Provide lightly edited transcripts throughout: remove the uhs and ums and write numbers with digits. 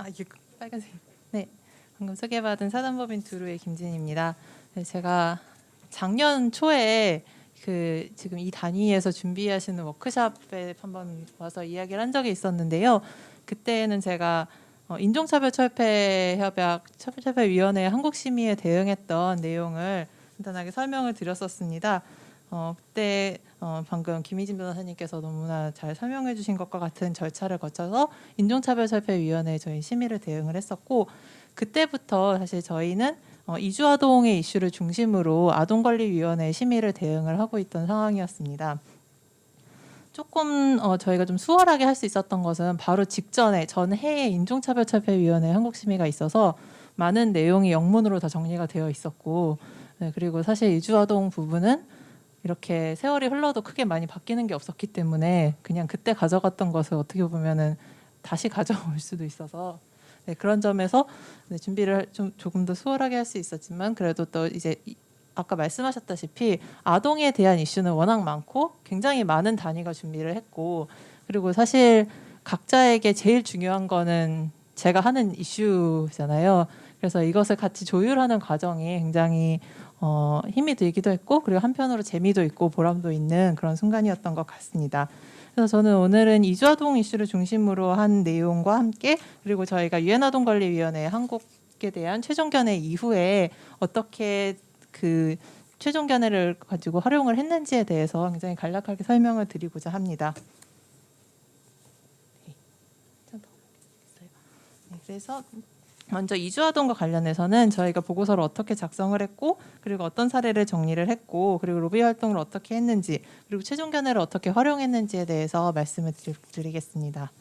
이게 빨간색. 네, 방금 소개받은 사단법인 두루의 김진입니다. 네, 제가 작년 초에 지금 이 단위에서 준비하시는 워크숍에 한번 와서 이야기를 한 적이 있었는데요. 그때는 제가 인종차별철폐협약 한국심의에 대응했던 내용을 간단하게 설명을 드렸었습니다. 그때 방금 김희진 변호사님께서 너무나 잘 설명해 주신 것과 같은 절차를 거쳐서 인종차별철폐위원회에 저희 심의를 대응을 했었고, 그때부터 사실 저희는 이주아동의 이슈를 중심으로 아동권리위원회 심의를 대응을 하고 있던 상황이었습니다. 조금 저희가 좀 수월하게 할 수 있었던 것은 바로 직전에 전해에 인종차별철폐위원회 한국심의가 있어서 많은 내용이 영문으로 다 정리가 되어 있었고, 네, 그리고 사실 이주아동 부분은 이렇게 세월이 흘러도 크게 많이 바뀌는 게 없었기 때문에 그냥 그때 가져갔던 것을 어떻게 보면은 다시 가져올 수도 있어서, 네, 그런 점에서 네, 준비를 조금 더 수월하게 할 수 있었지만, 그래도 또 이제 아까 말씀하셨다시피 아동에 대한 이슈는 워낙 많고 굉장히 많은 단위가 준비를 했고, 그리고 사실 각자에게 제일 중요한 거는 제가 하는 이슈잖아요. 그래서 이것을 같이 조율하는 과정이 굉장히 힘이 들기도 했고, 그리고 한편으로 재미도 있고 보람도 있는 그런 순간이었던 것 같습니다. 그래서 저는 오늘은 이주아동 이슈를 중심으로 한 내용과 함께, 그리고 저희가 유엔아동권리위원회 한국에 대한 최종 견해 이후에 어떻게 그 최종 견해를 가지고 활용을 했는지에 대해서 굉장히 간략하게 설명을 드리고자 합니다. 네, 그래서 먼저 이주아동과 관련해서는 저희가 보고서를 어떻게 작성을 했고, 그리고 어떤 사례를 정리를 했고, 그리고 로비 활동을 어떻게 했는지, 그리고 최종 견해를 어떻게 활용했는지에 대해서 말씀을 드리겠습니다.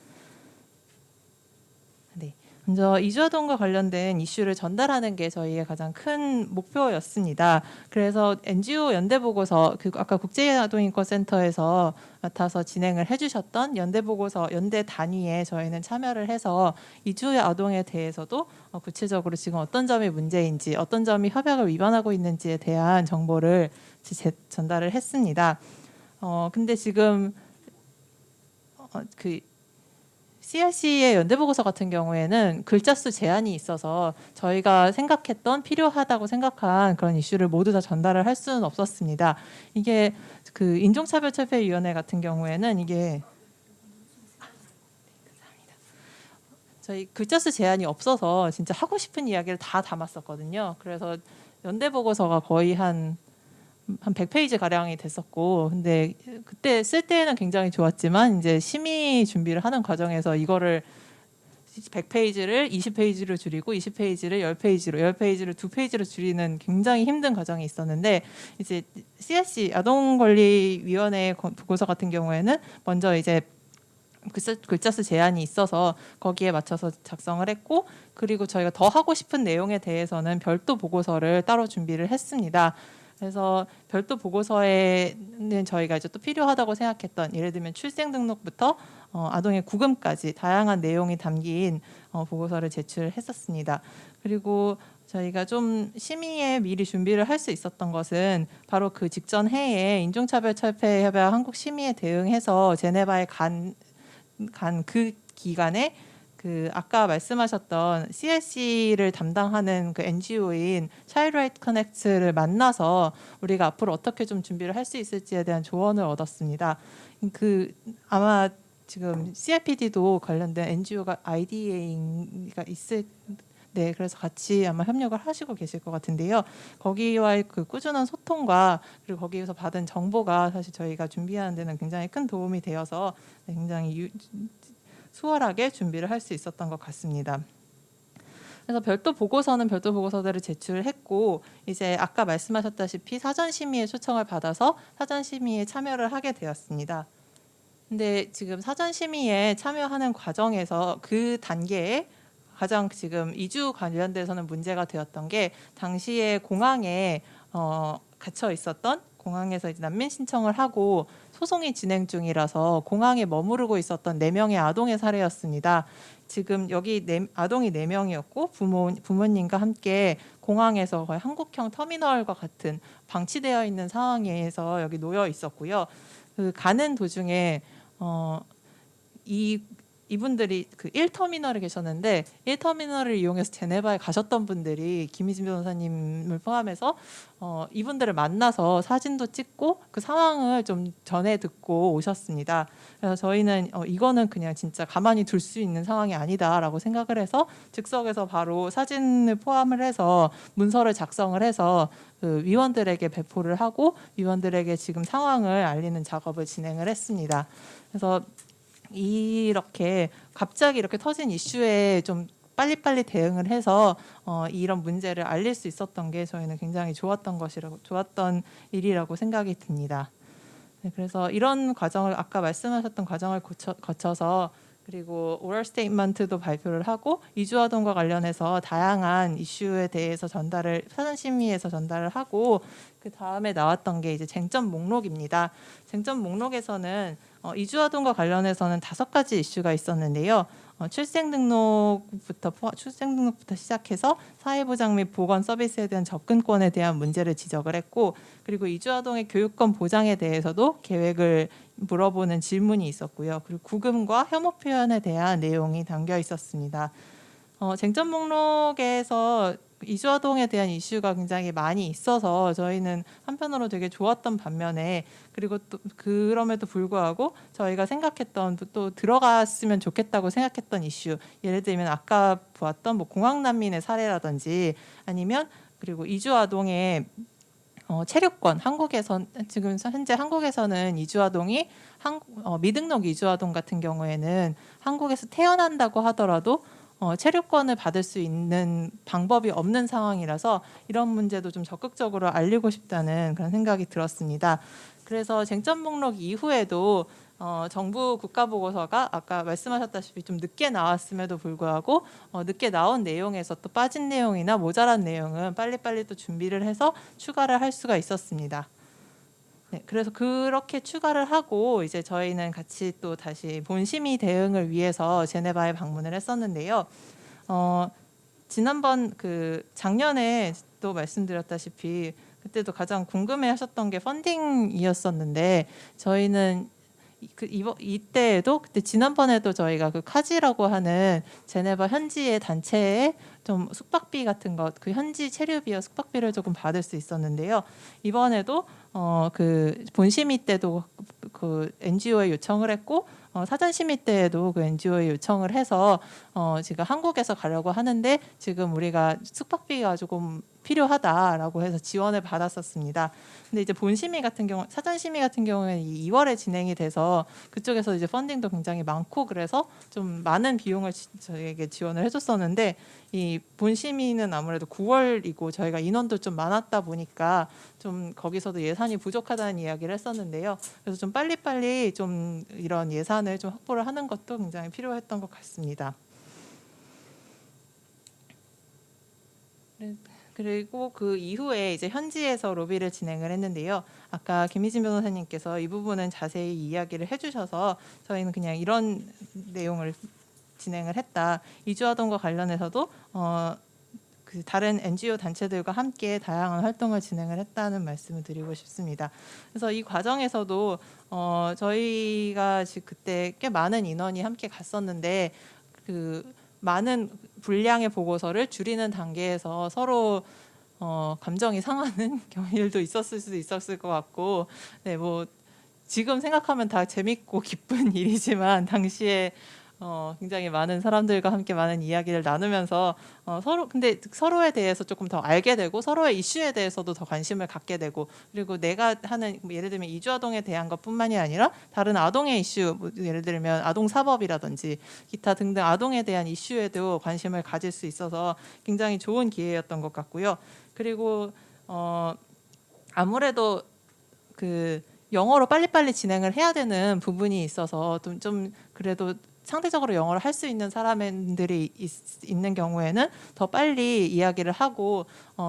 네, 먼저 이주아동과 관련된 이슈를 전달하는 게 저희의 가장 큰 목표였습니다. 그래서 NGO 연대보고서, 아까 국제아동인권센터에서 맡아서 진행을 해주셨던 연대보고서, 연대 단위에 저희는 참여를 해서 이주의 아동에 대해서도 구체적으로 지금 어떤 점이 문제인지, 어떤 점이 협약을 위반하고 있는지에 대한 정보를 전달을 했습니다. 근데 지금 CRC의 연대보고서 같은 경우에는 글자 수 제한이 있어서 저희가 생각했던 필요하다고 생각한 그런 이슈를 모두 다 전달을 할 수는 없었습니다. 이게 인종차별철폐위원회 같은 경우에는 이게 저희 글자 수 제한이 없어서 진짜 하고 싶은 이야기를 다 담았었거든요. 그래서 연대보고서가 거의 한 100페이지 가량이 됐었고, 근데 그때 쓸 때는 굉장히 좋았지만 이제 심의 준비를 하는 과정에서 이거를 100페이지를 20페이지로 줄이고 20페이지를 10페이지로 10페이지를 2페이지로 줄이는 굉장히 힘든 과정이 있었는데, 이제 CRC 아동권리위원회 보고서 같은 경우에는 먼저 이제 글자 수 제한이 있어서 거기에 맞춰서 작성을 했고, 그리고 저희가 더 하고 싶은 내용에 대해서는 별도 보고서를 따로 준비를 했습니다. 그래서 별도 보고서에는 저희가 이제 또 필요하다고 생각했던, 예를 들면 출생 등록부터 아동의 구금까지 다양한 내용이 담긴 보고서를 제출했었습니다. 그리고 저희가 좀 심의에 미리 준비를 할 수 있었던 것은 바로 그 직전 해에 인종차별철폐협약 한국심의에 대응해서 제네바에 간 그 기간에 아까 말씀하셨던 CLC를 담당하는 그 NGO인 Child Right Connect를 만나서 우리가 앞으로 어떻게 좀 준비를 할 수 있을지에 대한 조언을 얻었습니다. 아마 지금 CRPD도 관련된 NGO가 IDA가 있을, 네, 그래서 같이 아마 협력을 하시고 계실 것 같은데요. 거기와의 그 꾸준한 소통과 그리고 거기에서 받은 정보가 사실 저희가 준비하는 데는 굉장히 큰 도움이 되어서 굉장히 수월하게 준비를 할 수 있었던 것 같습니다. 그래서 별도 보고서대로 제출했고, 이제 아까 말씀하셨다시피 사전 심의에 초청을 받아서 사전 심의에 참여를 하게 되었습니다. 근데 지금 사전 심의에 참여하는 과정에서 그 단계에 가장 지금 이주 관련돼서는 문제가 되었던 게, 당시에 공항에 갇혀 있었던, 공항에서 이제 난민 신청을 하고 소송이 진행 중이라서 공항에 머무르고 있었던 4명의 아동의 사례였습니다. 지금 여기 아동이 4명이었고 부모님과 함께 공항에서 거의 한국형 터미널과 같은 방치되어 있는 상황에서 여기 놓여 있었고요. 가는 도중에 이분들이 그 1터미널에 계셨는데 1터미널을 이용해서 제네바에 가셨던 분들이 김희진 변호사님을 포함해서 이분들을 만나서 사진도 찍고 그 상황을 좀 전해 듣고 오셨습니다. 그래서 저희는 이거는 그냥 진짜 가만히 둘 수 있는 상황이 아니다라고 생각을 해서 즉석에서 바로 사진을 포함을 해서 문서를 작성을 해서 그 위원들에게 배포를 하고 위원들에게 지금 상황을 알리는 작업을 진행을 했습니다. 그래서 이렇게 갑자기 이렇게 터진 이슈에 좀 빨리빨리 대응을 해서 이런 문제를 알릴 수 있었던 게 저희는 굉장히 좋았던 일이라고 생각이 듭니다. 네, 그래서 이런 과정을 아까 말씀하셨던 과정을 거쳐서 그리고 오럴 스테이트먼트도 발표를 하고 이주아동과 관련해서 다양한 이슈에 대해서 사전심의에서 전달을 하고 그 다음에 나왔던 게 이제 쟁점 목록입니다. 쟁점 목록에서는 이주아동과 관련해서는 5가지 이슈가 있었는데요. 출생등록부터 시작해서 사회보장 및 보건 서비스에 대한 접근권에 대한 문제를 지적을 했고, 그리고 이주아동의 교육권 보장에 대해서도 계획을 물어보는 질문이 있었고요. 그리고 구금과 혐오 표현에 대한 내용이 담겨 있었습니다. 쟁점 목록에서 이주아동에 대한 이슈가 굉장히 많이 있어서 저희는 한편으로 되게 좋았던 반면에, 그리고 또 그럼에도 불구하고 저희가 생각했던 또 들어갔으면 좋겠다고 생각했던 이슈, 예를 들면 아까 보았던 뭐 공항난민의 사례라든지 아니면 그리고 이주아동의 체류권, 지금 현재 한국에서는 이주아동이 미등록 이주아동 같은 경우에는 한국에서 태어난다고 하더라도 체류권을 받을 수 있는 방법이 없는 상황이라서 이런 문제도 좀 적극적으로 알리고 싶다는 그런 생각이 들었습니다. 그래서 쟁점 목록 이후에도 정부 국가보고서가 아까 말씀하셨다시피 좀 늦게 나왔음에도 불구하고 늦게 나온 내용에서 또 빠진 내용이나 모자란 내용은 빨리빨리 또 준비를 해서 추가를 할 수가 있었습니다. 네, 그래서 그렇게 추가를 하고 이제 저희는 같이 또 다시 본심의 대응을 위해서 제네바에 방문을 했었는데요. 지난번 작년에 또 말씀드렸다시피 그때도 가장 궁금해하셨던 게 펀딩이었었는데 저희는 이때에도 그때 지난번에도 저희가 그 카지라고 하는 제네바 현지의 단체에 좀 숙박비 같은 것, 그 현지 체류비와 숙박비를 조금 받을 수 있었는데요. 이번에도 그 본심의 때도 그 NGO에 요청을 했고 사전심의 때에도 그 NGO에 요청을 해서 지금 한국에서 가려고 하는데 지금 우리가 숙박비가 조금 필요하다라고 해서 지원을 받았었습니다. 근데 이제 본심의 같은 경우, 사전심의 같은 경우에는 2월에 진행이 돼서 그쪽에서 이제 펀딩도 굉장히 많고 그래서 좀 많은 비용을 저희에게 지원을 해줬었는데 이 본심의는 아무래도 9월이고 저희가 인원도 좀 많았다 보니까 좀 거기서도 예산이 부족하다는 이야기를 했었는데요. 그래서 좀 빨리빨리 좀 이런 예산을 좀 확보를 하는 것도 굉장히 필요했던 것 같습니다. 그리고 그 이후에 이제 현지에서 로비를 진행을 했는데요. 아까 김희진 변호사님께서 이 부분은 자세히 이야기를 해주셔서 저희는 그냥 이런 내용을 진행을 했다. 이주아동과 관련해서도 그 다른 NGO 단체들과 함께 다양한 활동을 진행을 했다는 말씀을 드리고 싶습니다. 그래서 이 과정에서도 저희가 그때 꽤 많은 인원이 함께 갔었는데 그 많은 분량의 보고서를 줄이는 단계에서 서로 감정이 상하는 일도 있었을 수도 있었을 것 같고, 네, 뭐 지금 생각하면 다 재밌고 기쁜 일이지만 당시에 굉장히 많은 사람들과 함께 많은 이야기를 나누면서 근데 서로에 대해서 조금 더 알게 되고 서로의 이슈에 대해서도 더 관심을 갖게 되고, 그리고 내가 하는 예를 들면 이주아동에 대한 것뿐만이 아니라 다른 아동의 이슈, 예를 들면 아동 사법이라든지 기타 등등 아동에 대한 이슈에도 관심을 가질 수 있어서 굉장히 좋은 기회였던 것 같고요. 그리고 아무래도 그 영어로 빨리빨리 진행을 해야 되는 부분이 있어서 좀 그래도 상대적으로 영어를 할 수 있는 사람들이 있는 경우에는 더 빨리 이야기를 하고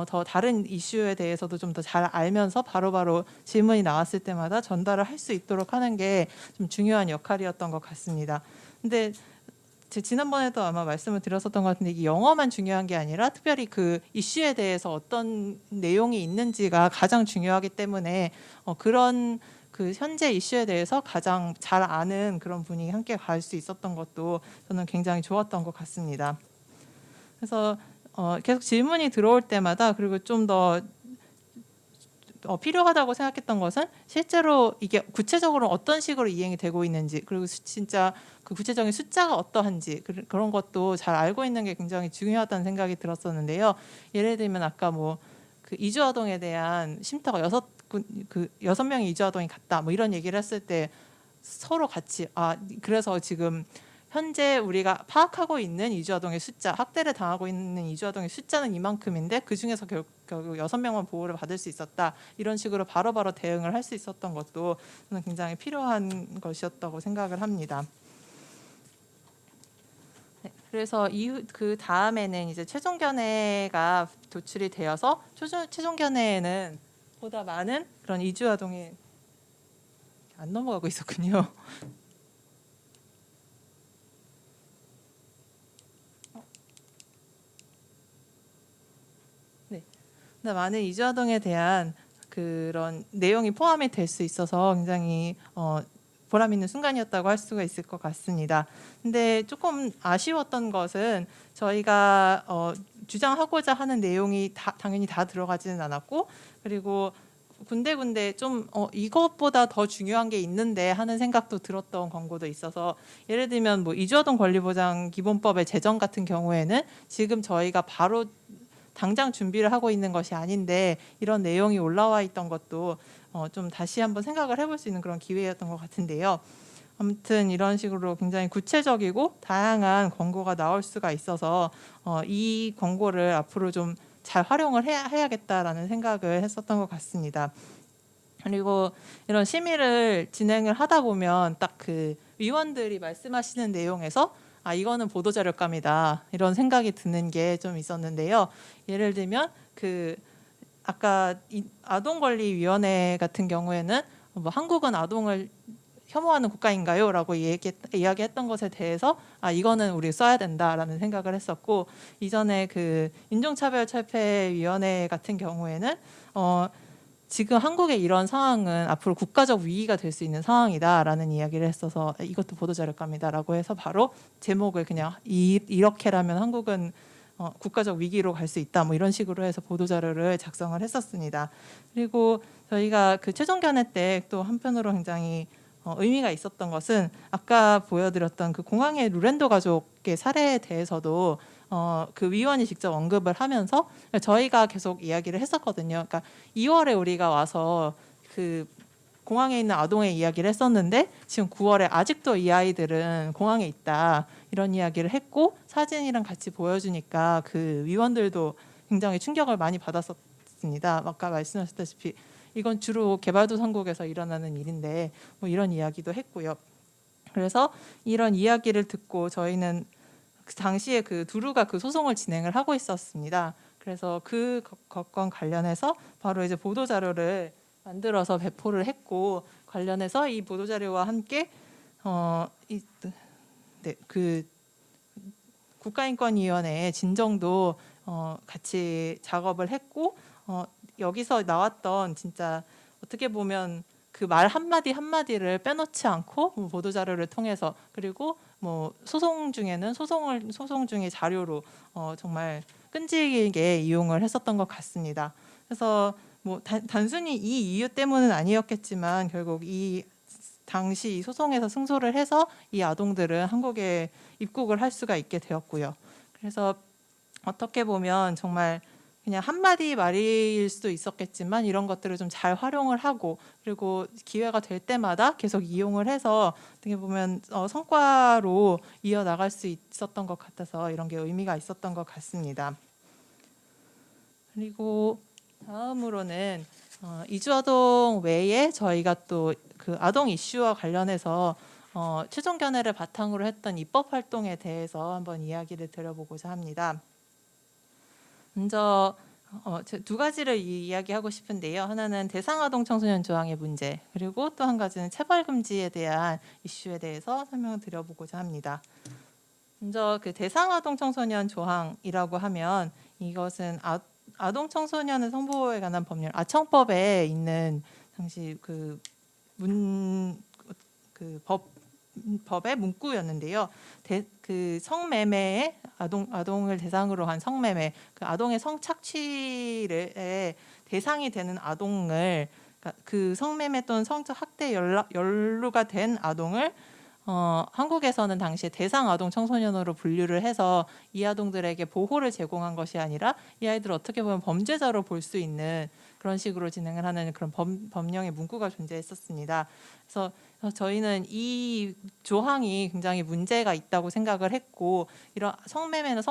더 다른 이슈에 대해서도 좀 더 잘 알면서 바로바로 질문이 나왔을 때마다 전달을 할 수 있도록 하는 게 좀 중요한 역할이었던 것 같습니다. 근데 지난번에도 아마 말씀을 드렸었던 것 같은데 이게 영어만 중요한 게 아니라 특별히 그 이슈에 대해서 어떤 내용이 있는지가 가장 중요하기 때문에 그런 그 현재 이슈에 대해서 가장 잘 아는 그런 분이 함께 갈 수 있었던 것도 저는 굉장히 좋았던 것 같습니다. 그래서 계속 질문이 들어올 때마다 그리고 좀 더 필요하다고 생각했던 것은 실제로 이게 구체적으로 어떤 식으로 이행이 되고 있는지 그리고 진짜 그 구체적인 숫자가 어떠한지 그런 것도 잘 알고 있는 게 굉장히 중요하다는 생각이 들었었는데요. 예를 들면 아까 뭐 그 이주아동에 대한 쉼터가 6명의 이주아동이 갔다 뭐 이런 얘기를 했을 때 서로 같이 그래서 지금 현재 우리가 파악하고 있는 이주아동의 숫자, 학대를 당하고 있는 이주아동의 숫자는 이만큼인데 그중에서 결국 6명만 보호를 받을 수 있었다. 이런 식으로 바로바로 대응을 할 수 있었던 것도 저는 굉장히 필요한 것이었다고 생각을 합니다. 네, 그래서 그 다음에는 이제 최종 견해가 도출이 되어서 최종 견해에는 보다 많은 그런 이주아동이 안 넘어가고 있었군요. 많은 이주아동에 대한 그런 내용이 포함이 될 수 있어서 굉장히 보람 있는 순간이었다고 할 수가 있을 것 같습니다. 근데 조금 아쉬웠던 것은 저희가 주장하고자 하는 내용이 당연히 다 들어가지는 않았고 그리고 군데군데 좀 이것보다 더 중요한 게 있는데 하는 생각도 들었던 권고도 있어서 예를 들면 뭐 이주아동 권리보장 기본법의 제정 같은 경우에는 지금 저희가 바로 당장 준비를 하고 있는 것이 아닌데 이런 내용이 올라와 있던 것도 좀 다시 한번 생각을 해볼 수 있는 그런 기회였던 것 같은데요. 아무튼 이런 식으로 굉장히 구체적이고 다양한 권고가 나올 수가 있어서 이 권고를 앞으로 좀 잘 활용을 해야겠다라는 생각을 했었던 것 같습니다. 그리고 이런 심의를 진행을 하다 보면 딱 그 위원들이 말씀하시는 내용에서 이거는 보도자료감이다 이런 생각이 드는 게 좀 있었는데요. 예를 들면 그 아까 아동권리위원회 같은 경우에는 뭐 한국은 아동을 혐오하는 국가인가요? 라고 이야기했던 것에 대해서 이거는 우리 써야 된다라는 생각을 했었고 이전에 그 인종차별철폐위원회 같은 경우에는 지금 한국의 이런 상황은 앞으로 국가적 위기가 될 수 있는 상황이다라는 이야기를 했어서 이것도 보도자료감이다라고 해서 바로 제목을 그냥 이렇게라면 한국은 국가적 위기로 갈 수 있다 뭐 이런 식으로 해서 보도자료를 작성을 했었습니다. 그리고 저희가 그 최종 견해 때 또 한편으로 굉장히 의미가 있었던 것은 아까 보여드렸던 그 공항의 루렌도 가족의 사례에 대해서도 그 위원이 직접 언급을 하면서 저희가 계속 이야기를 했었거든요. 그러니까 2월에 우리가 와서 그 공항에 있는 아동의 이야기를 했었는데 지금 9월에 아직도 이 아이들은 공항에 있다 이런 이야기를 했고 사진이랑 같이 보여주니까 그 위원들도 굉장히 충격을 많이 받았었습니다. 아까 말씀하셨다시피 이건 주로 개발도상국에서 일어나는 일인데 뭐 이런 이야기도 했고요. 그래서 이런 이야기를 듣고 저희는 그 당시에 그 두루가 그 소송을 진행을 하고 있었습니다. 그래서 그 것과 관련해서 바로 이제 보도 자료를 만들어서 배포를 했고 관련해서 이 보도 자료와 함께 그 국가인권위원회의 진정도 같이 작업을 했고 여기서 나왔던 진짜 어떻게 보면 그 말 한마디 한마디를 빼놓지 않고 뭐 보도 자료를 통해서 그리고 뭐 소송 중에는 소송 중의 자료로 정말 끈질기게 이용을 했었던 것 같습니다. 그래서 뭐 단순히 이 이유 때문은 아니었겠지만 결국 이 당시 이 소송에서 승소를 해서 이 아동들은 한국에 입국을 할 수가 있게 되었고요. 그래서 어떻게 보면 정말 그냥 한마디 말일 수도 있었겠지만 이런 것들을 좀 잘 활용을 하고 그리고 기회가 될 때마다 계속 이용을 해서 어떻게 보면 성과로 이어나갈 수 있었던 것 같아서 이런 게 의미가 있었던 것 같습니다. 그리고 다음으로는 이주아동 외에 저희가 또 그 아동 이슈와 관련해서 최종 견해를 바탕으로 했던 입법 활동에 대해서 한번 이야기를 드려보고자 합니다. 먼저 두 가지를 이야기하고 싶은데요. 하나는 대상아동 청소년 조항의 문제 그리고 또 한 가지는 체벌금지에 대한 이슈에 대해서 설명을 드려보고자 합니다. 먼저 그 대상아동 청소년 조항이라고 하면 이것은 아동 청소년의 성보호에 관한 법률 아청법에 있는 당시 그 법의 문구였는데요. 그 성매매의 아동을 대상으로 한 성매매, 그 아동의 성착취의 대상이 되는 아동을, 그러니까 그 성매매 또는 성적 학대 연루가 된 아동을 한국에서는 당시에 대상 아동 청소년으로 분류를 해서 이 아동들에게 보호를 제공한 것이 아니라 이 아이들을 어떻게 보면 범죄자로 볼 수 있는 그런 식으로 진행을 하는 그런 법령의 문구가 존재했었습니다. 그래서 저희는 이 조항이 굉장히 문제가 있다고 생각을 했고, 이런 성매매는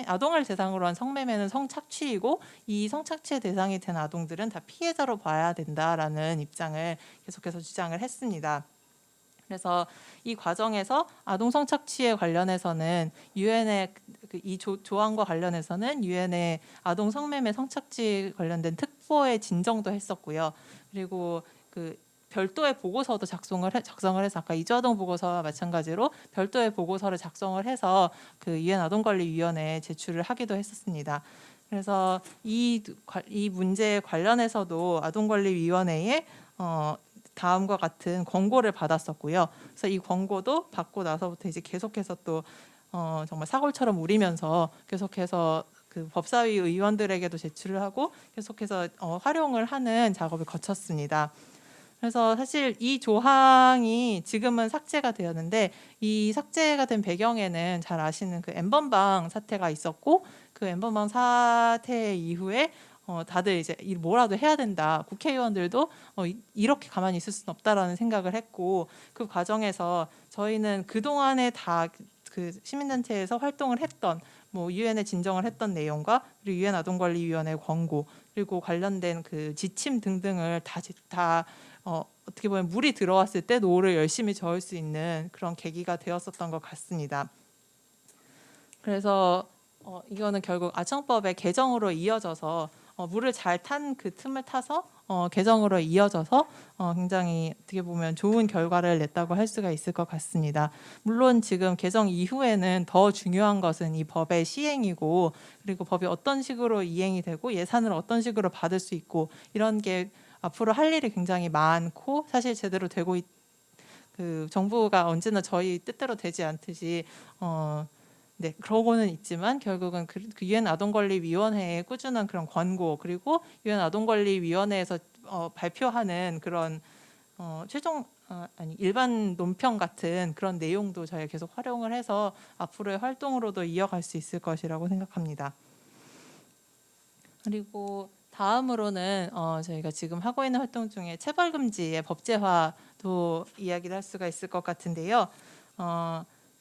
아동을 대상으로 한 성매매는 성착취이고, 이 성착취의 대상이 된 아동들은 다 피해자로 봐야 된다라는 입장을 계속해서 주장을 했습니다. 그래서 이 과정에서 아동 성착취에 관련해서는 유엔의 이 조항과 관련해서는 유엔의 아동 성매매 성착취 관련된 특보에 진정도 했었고요. 그리고 그 별도의 보고서도 작성을 해서 아까 이주아동 보고서와 마찬가지로 별도의 보고서를 작성을 해서 그 유엔 아동권리위원회에 제출을 하기도 했었습니다. 그래서 이 문제에 관련해서도 아동권리위원회에 다음과 같은 권고를 받았었고요. 그래서 이 권고도 받고 나서부터 이제 계속해서 또 정말 사골처럼 우리면서 계속해서 그 법사위 의원들에게도 제출을 하고 계속해서 활용을 하는 작업을 거쳤습니다. 그래서 사실 이 조항이 지금은 삭제가 되었는데, 이 삭제가 된 배경에는 잘 아시는 그 N번방 사태가 있었고, 그 N번방 사태 이후에 다들 이제 뭐라도 해야 된다. 국회의원들도 이렇게 가만히 있을 수는 없다라는 생각을 했고, 그 과정에서 저희는 그 동안에 다 그 시민단체에서 활동을 했던 뭐 유엔에 진정을 했던 내용과 그리고 유엔 아동권리위원회 권고 그리고 관련된 그 지침 등등을 다 어떻게 보면 물이 들어왔을 때 노를 열심히 저을 수 있는 그런 계기가 되었었던 것 같습니다. 그래서 이거는 결국 아청법의 개정으로 이어져서 물을 잘 탄 그 틈을 타서 개정으로 이어져서 굉장히 어떻게 보면 좋은 결과를 냈다고 할 수가 있을 것 같습니다. 물론 지금 개정 이후에는 더 중요한 것은 이 법의 시행이고, 그리고 법이 어떤 식으로 이행이 되고 예산을 어떤 식으로 받을 수 있고, 이런 게 앞으로 할 일이 굉장히 많고, 사실 제대로 되고 그 정부가 언제나 저희 뜻대로 되지 않듯이 네, 그러고는 있지만 결국은 그 유엔 아동권리위원회의 꾸준한 그런 권고, 그리고 유엔 아동권리위원회에서 발표하는 그런 최종 일반 논평 같은 그런 내용도 저희가 계속 활용을 해서 앞으로의 활동으로도 이어갈 수 있을 것이라고 생각합니다. 그리고 다음으로는 저희가 지금 하고 있는 활동 중에 체벌금지의 법제화도 이야기를 할 수가 있을 것 같은데요.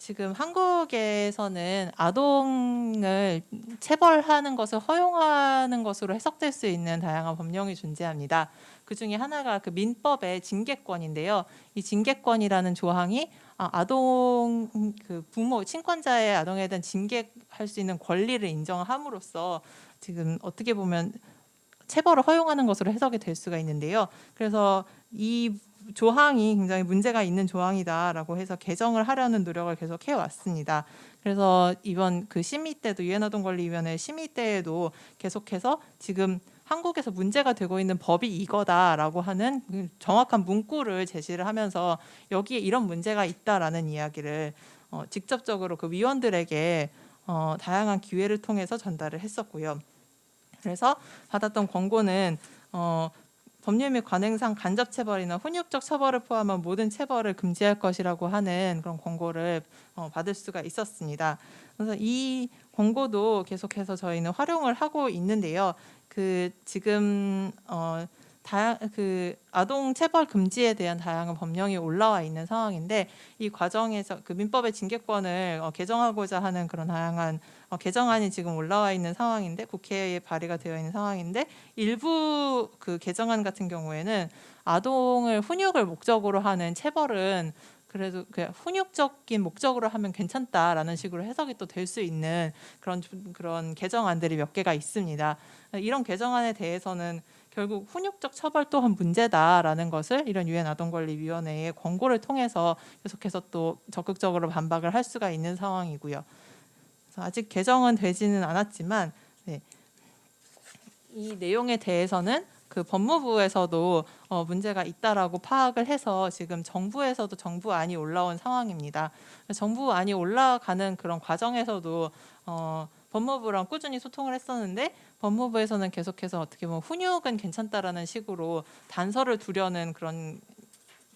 지금 한국에서는 아동을 체벌하는 것을 허용하는 것으로 해석될 수 있는 다양한 법령이 존재합니다. 그 중에 하나가 그 민법의 징계권인데요. 이 징계권이라는 조항이 아동 그 부모 친권자의 아동에 대한 징계할 수 있는 권리를 인정함으로써 지금 어떻게 보면 체벌을 허용하는 것으로 해석이 될 수가 있는데요. 그래서 이 조항이 굉장히 문제가 있는 조항이다라고 해서 개정을 하려는 노력을 계속 해왔습니다. 그래서 이번 그 심의 때도 유엔 아동권리위원회 심의 때에도 계속해서 지금 한국에서 문제가 되고 있는 법이 이거다라고 하는 정확한 문구를 제시를 하면서 여기에 이런 문제가 있다라는 이야기를 직접적으로 그 위원들에게 다양한 기회를 통해서 전달을 했었고요. 그래서 받았던 권고는 법률 및 관행상 간접 체벌이나 훈육적 처벌을 포함한 모든 체벌을 금지할 것이라고 하는 그런 권고를 받을 수가 있었습니다. 그래서 이 권고도 계속해서 저희는 활용을 하고 있는데요. 그 지금 그 아동 체벌 금지에 대한 다양한 법령이 올라와 있는 상황인데, 이 과정에서 그 민법의 징계권을 개정하고자 하는 그런 다양한 개정안이 지금 올라와 있는 상황인데, 국회에 발의가 되어 있는 상황인데, 일부 그 개정안 같은 경우에는 아동을 훈육을 목적으로 하는 체벌은 그래도 그냥 훈육적인 목적으로 하면 괜찮다라는 식으로 해석이 또 될 수 있는 그런 개정안들이 몇 개가 있습니다. 이런 개정안에 대해서는 결국 훈육적 처벌 또한 문제다라는 것을 이런 유엔 아동권리위원회의 권고를 통해서 계속해서 또 적극적으로 반박을 할 수가 있는 상황이고요. 그래서 아직 개정은 되지는 않았지만 이 내용에 대해서는 그 법무부에서도 문제가 있다라고 파악을 해서 지금 정부에서도 정부안이 올라온 상황입니다. 정부안이 올라가는 그런 과정에서도 법무부랑 꾸준히 소통을 했었는데 법무부에서는 계속해서 어떻게 보면 훈육은 괜찮다라는 식으로 단서를 두려는 그런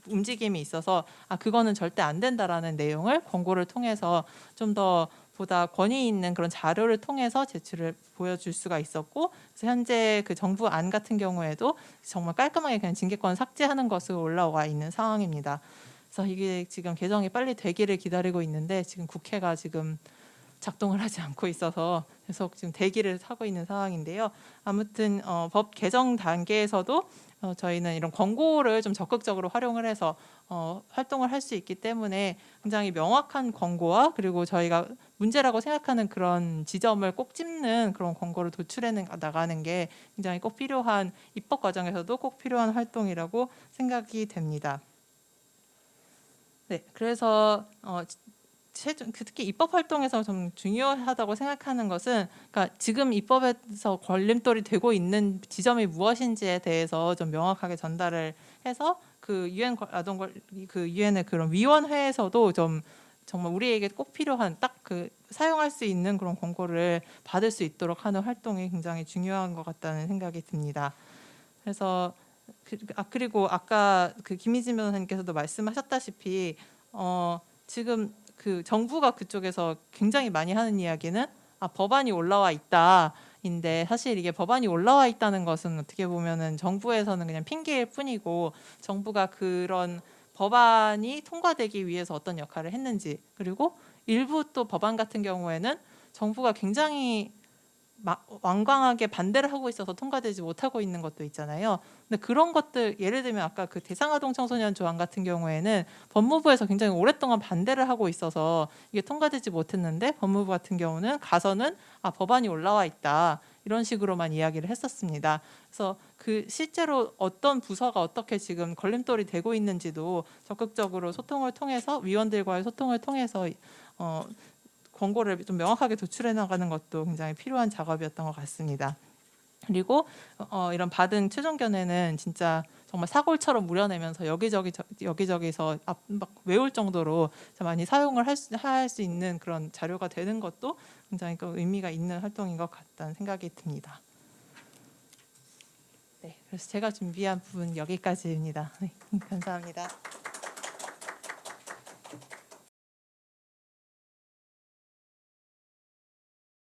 움직임이 있어서 그거는 절대 안 된다라는 내용을 권고를 통해서 좀 더 보다 권위 있는 그런 자료를 통해서 제출을 보여줄 수가 있었고, 그래서 현재 그 정부안 같은 경우에도 정말 깔끔하게 그냥 징계권 삭제하는 것으로 올라와 있는 상황입니다. 그래서 이게 지금 개정이 빨리 되기를 기다리고 있는데 지금 국회가 지금 작동을 하지 않고 있어서 계속 지금 대기를 하고 있는 상황인데요. 아무튼 법 개정 단계에서도 저희는 이런 권고를 좀 적극적으로 활용을 해서 활동을 할 수 있기 때문에 굉장히 명확한 권고와 그리고 저희가 문제라고 생각하는 그런 지점을 꼭 찝는 그런 권고를 도출해 나가는 게 굉장히 꼭 필요한, 입법 과정에서도 꼭 필요한 활동이라고 생각이 됩니다. 네, 그래서 특히 입법 활동에서 좀 중요하다고 생각하는 것은, 그러니까 지금 입법에서 걸림돌이 되고 있는 지점이 무엇인지에 대해서 좀 명확하게 전달을 해서 그 유엔 그 유엔의 그런 위원회에서도 좀 정말 우리에게 꼭 필요한 딱 그 사용할 수 있는 그런 권고를 받을 수 있도록 하는 활동이 굉장히 중요한 것 같다는 생각이 듭니다. 그래서 그리고 아까 그 김희진 변호사님께서도 말씀하셨다시피 지금 그 정부가 그쪽에서 굉장히 많이 하는 이야기는 법안이 올라와 있다인데, 사실 이게 법안이 올라와 있다는 것은 어떻게 보면은 정부에서는 그냥 핑계일 뿐이고 정부가 그런 법안이 통과되기 위해서 어떤 역할을 했는지, 그리고 일부 또 법안 같은 경우에는 정부가 굉장히 완강하게 반대를 하고 있어서 통과되지 못하고 있는 것도 있잖아요. 근데 그런 것들, 예를 들면 아까 그 대상아동 청소년 조항 같은 경우에는 법무부에서 굉장히 오랫동안 반대를 하고 있어서 이게 통과되지 못했는데, 법무부 같은 경우는 가서는 법안이 올라와 있다 이런 식으로만 이야기를 했었습니다. 그래서 그 실제로 어떤 부서가 어떻게 지금 걸림돌이 되고 있는지도 적극적으로 소통을 통해서, 위원들과의 소통을 통해서 권고를 좀 명확하게 도출해 나가는 것도 굉장히 필요한 작업이었던 것 같습니다. 그리고 이런 받은 최종 견해는 진짜 정말 사골처럼 무려내면서 여기저기서 막 외울 정도로 많이 사용을 할 수 있는 그런 자료가 되는 것도 굉장히 의미가 있는 활동인 것 같다는 생각이 듭니다. 네, 그래서 제가 준비한 부분 여기까지입니다. 네, 감사합니다.